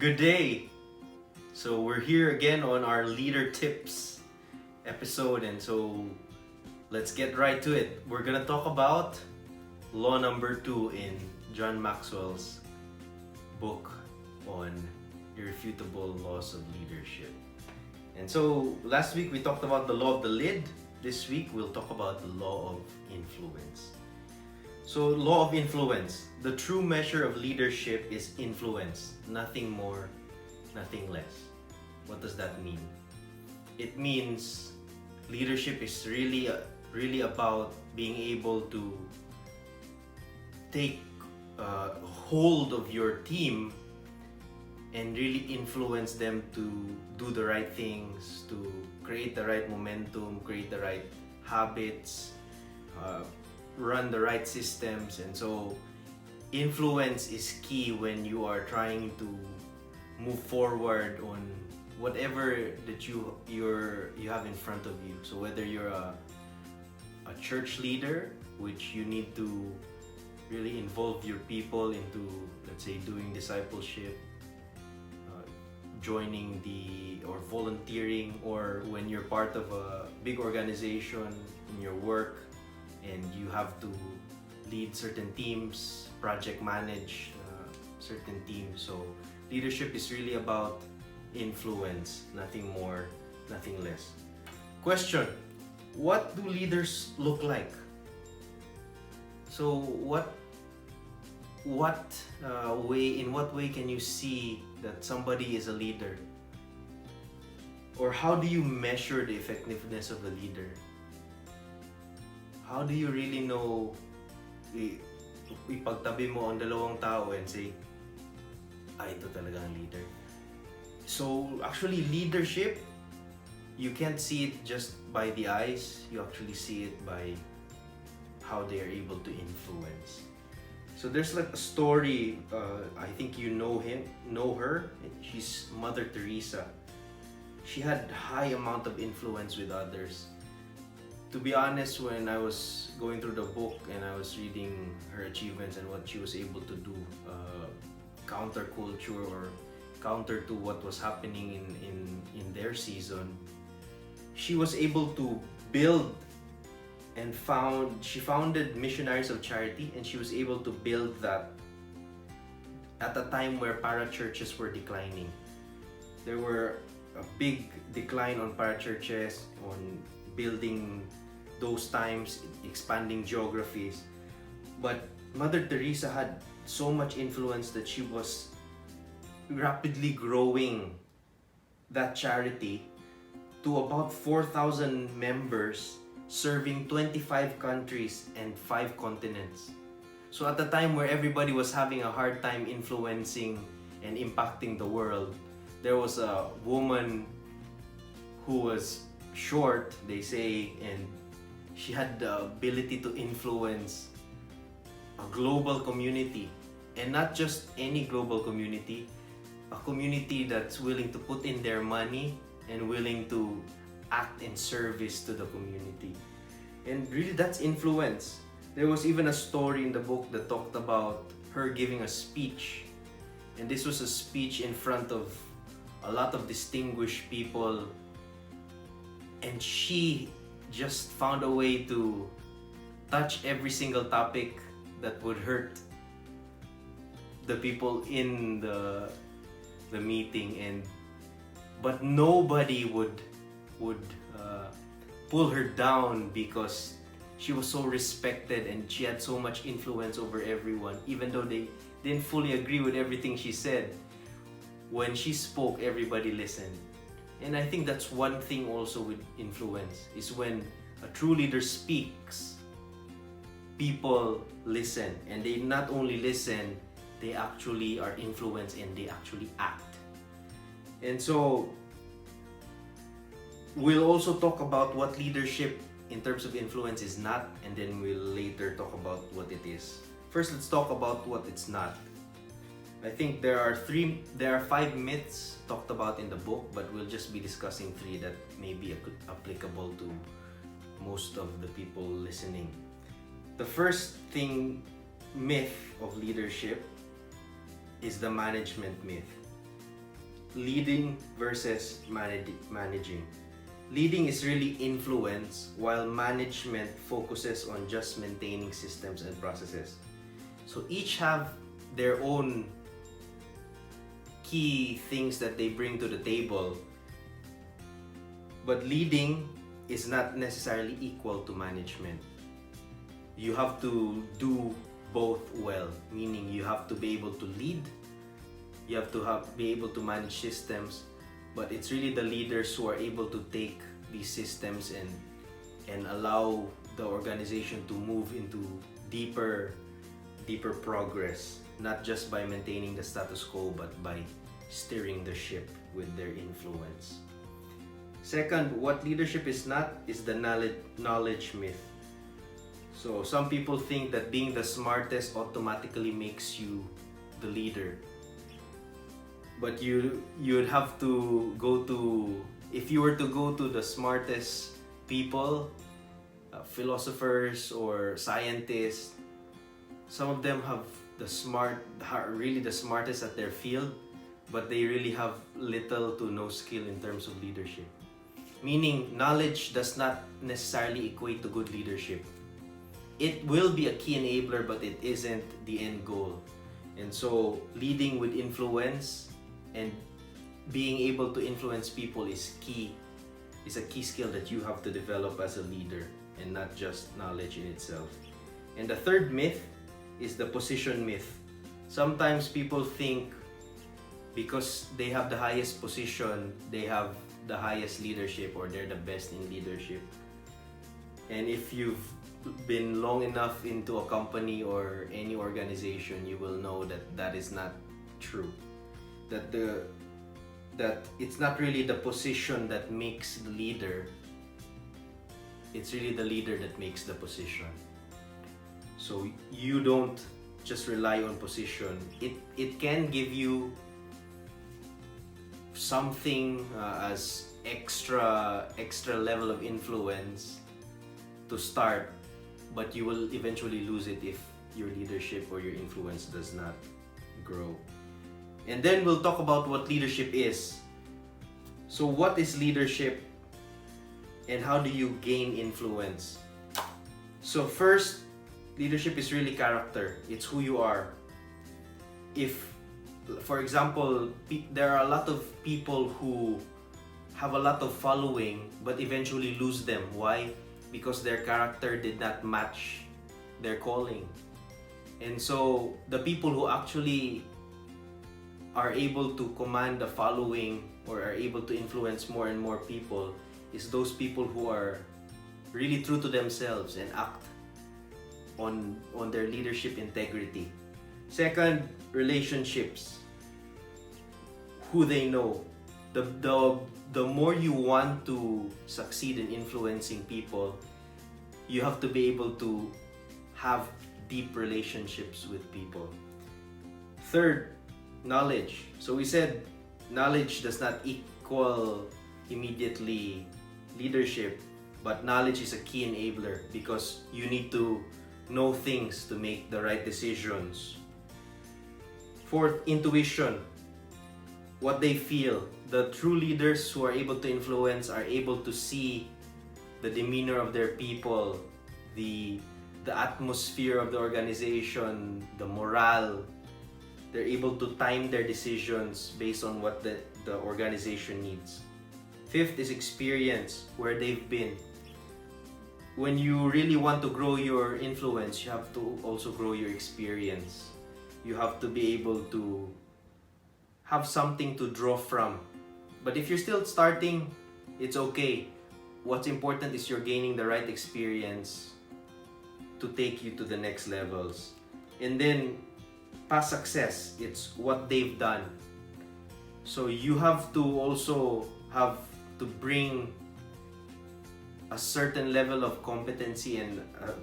Good day. So we're here again on our LeaderTips episode, and so let's get right to it. We're gonna talk about law number 2 in John Maxwell's book on irrefutable laws of leadership. And so last week we talked about the law of the lid. This week we'll talk about the law of influence. So, law of influence. The true measure of leadership is influence. Nothing more, nothing less. What does that mean? It means leadership is really about being able to take hold of your team and really influence them to do the right things, to create the right momentum, create the right habits, run the right systems. And so influence is key when you are trying to move forward on whatever that you have in front of you. So whether you're a church leader, which you need to really involve your people into, let's say, doing discipleship, joining or volunteering, or when you're part of a big organization in your work and you have to lead certain teams, project manage certain teams. So leadership is really about influence, nothing more, nothing less. Question: what do leaders look like? So in what way can you see that somebody is a leader? Or how do you measure the effectiveness of a leader? How do you really know, ipagtabi mo ang dalawang tao and say, ito talaga ang leader. So actually leadership, you can't see it just by the eyes, you actually see it by how they are able to influence. So there's like a story, I think you know her, she's Mother Teresa. She had high amount of influence with others. To be honest, when I was going through the book and I was reading her achievements and what she was able to do, counterculture or counter to what was happening in their season, she was able to build and she founded Missionaries of Charity, and she was able to build that at a time where parachurches were declining. There were a big decline on parachurches, on building those times, expanding geographies. But Mother Teresa had so much influence that she was rapidly growing that charity to about 4,000 members, serving 25 countries and 5 continents. So at the time where everybody was having a hard time influencing and impacting the world, there was a woman who was short, they say, and she had the ability to influence a global community, and not just any global community, a community that's willing to put in their money and willing to act in service to the community. And really, that's influence. There was even a story in the book that talked about her giving a speech, and this was a speech in front of a lot of distinguished people, and she just found a way to touch every single topic that would hurt the people in the meeting, but nobody would pull her down because she was so respected and she had so much influence over everyone. Even though they didn't fully agree with everything she said, when she spoke, everybody listened. And I think that's one thing also with influence, is when a true leader speaks, people listen. And they not only listen, they actually are influenced and they actually act. And so we'll also talk about what leadership in terms of influence is not, and then we'll later talk about what it is. First, let's talk about what it's not. I think there are 5 myths talked about in the book, but we'll just be discussing 3 that may be applicable to most of the people listening. The first myth of leadership is the management myth. leading versus managing. Leading is really influence, while management focuses on just maintaining systems and processes. So each have their own key things that they bring to the table, but leading is not necessarily equal to management. You have to do both well, meaning you have to be able to lead, you have to be able to manage systems, but it's really the leaders who are able to take these systems and allow the organization to move into deeper progress, not just by maintaining the status quo, but by steering the ship with their influence. Second, what leadership is not is the knowledge myth. So some people think that being the smartest automatically makes you the leader. But you'd have to go to, if you were to go to the smartest people, philosophers or scientists, some of them have really the smartest at their field, but they really have little to no skill in terms of leadership. Meaning, knowledge does not necessarily equate to good leadership. It will be a key enabler, but it isn't the end goal. And so, leading with influence and being able to influence people is a key skill that you have to develop as a leader, and not just knowledge in itself. And the third myth is the position myth. Sometimes people think because they have the highest position, they have the highest leadership, or they're the best in leadership. And if you've been long enough into a company or any organization, you will know that that is not true. That it's not really the position that makes the leader, it's really the leader that makes the position. So you don't just rely on position. It can give you something as extra level of influence to start, but you will eventually lose it if your leadership or your influence does not grow. And then we'll talk about what leadership is. So what is leadership and how do you gain influence? So first, leadership is really character. It's who you are. If, for example, there are a lot of people who have a lot of following but eventually lose them. Why? Because their character did not match their calling. And so the people who actually are able to command the following or are able to influence more and more people is those people who are really true to themselves and act on their leadership integrity. Second, relationships. Who they know. The more you want to succeed in influencing people, you have to be able to have deep relationships with people. Third, knowledge. So we said knowledge does not equal immediately leadership, but knowledge is a key enabler because you need to know things to make the right decisions. Fourth, intuition. What they feel. The true leaders who are able to influence are able to see the demeanor of their people, the atmosphere of the organization, the morale. They're able to time their decisions based on what the organization needs. Fifth is experience, where they've been. When you really want to grow your influence, you have to also grow your experience. You have to be able to have something to draw from. But if you're still starting, it's okay. What's important is you're gaining the right experience to take you to the next levels. And then past success, it's what they've done. So you have to also have to bring a certain level of competency and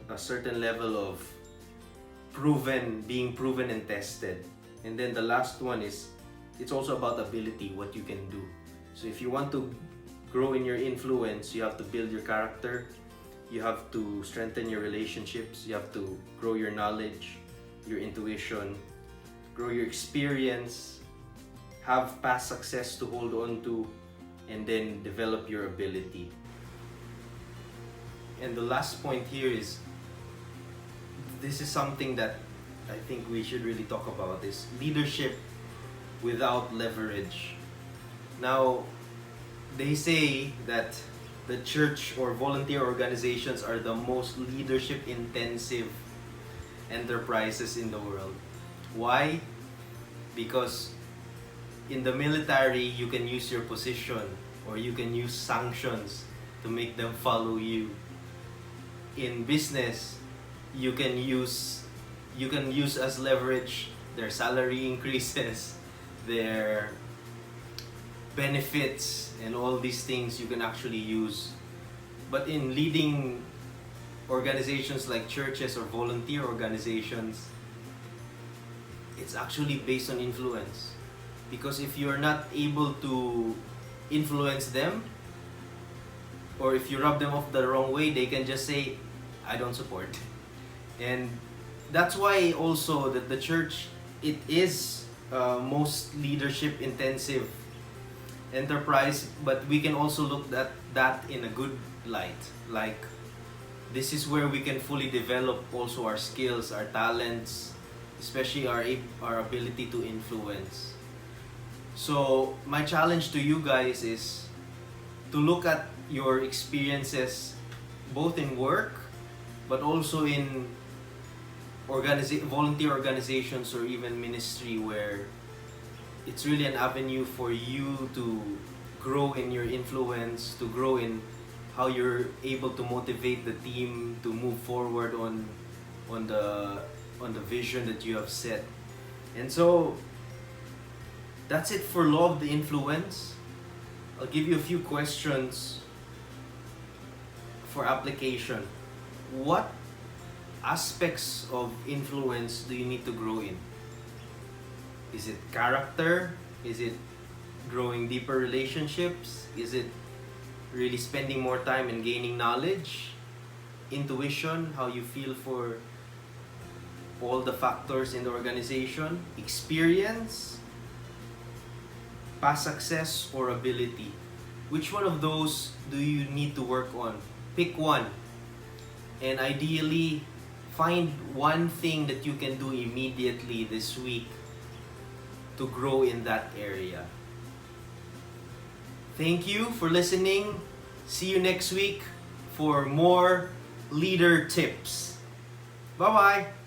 a certain level of being proven and tested. And then the last one is, it's also about ability, what you can do. So if you want to grow in your influence, you have to build your character, you have to strengthen your relationships, you have to grow your knowledge, your intuition, grow your experience, have past success to hold on to, and then develop your ability. And the last point here is, this is something that I think we should really talk about, is leadership without leverage. Now, they say that the church or volunteer organizations are the most leadership intensive enterprises in the world. Why? Because in the military, you can use your position or you can use sanctions to make them follow you. In business, you can use as leverage their salary increases, their benefits, and all these things you can actually use. But in leading organizations like churches or volunteer organizations, it's actually based on influence. Because if you're not able to influence them, or if you rub them off the wrong way, they can just say, I don't support. And that's why also that the church, it is most leadership intensive enterprise, but we can also look at that in a good light. Like, this is where we can fully develop also our skills, our talents, especially our ability to influence. So my challenge to you guys is to look at your experiences both in work but also in volunteer organizations or even ministry, where it's really an avenue for you to grow in your influence, to grow in how you're able to motivate the team to move forward on the vision that you have set. And so that's it for Law of the Influence. I'll give you a few questions for application. What aspects of influence do you need to grow in? Is it character? Is it growing deeper relationships? Is it really spending more time and gaining knowledge? Intuition, how you feel for all the factors in the organization? Experience? Past success or ability? Which one of those do you need to work on? Pick one. And ideally, find one thing that you can do immediately this week to grow in that area. Thank you for listening. See you next week for more Leader Tips. Bye-bye.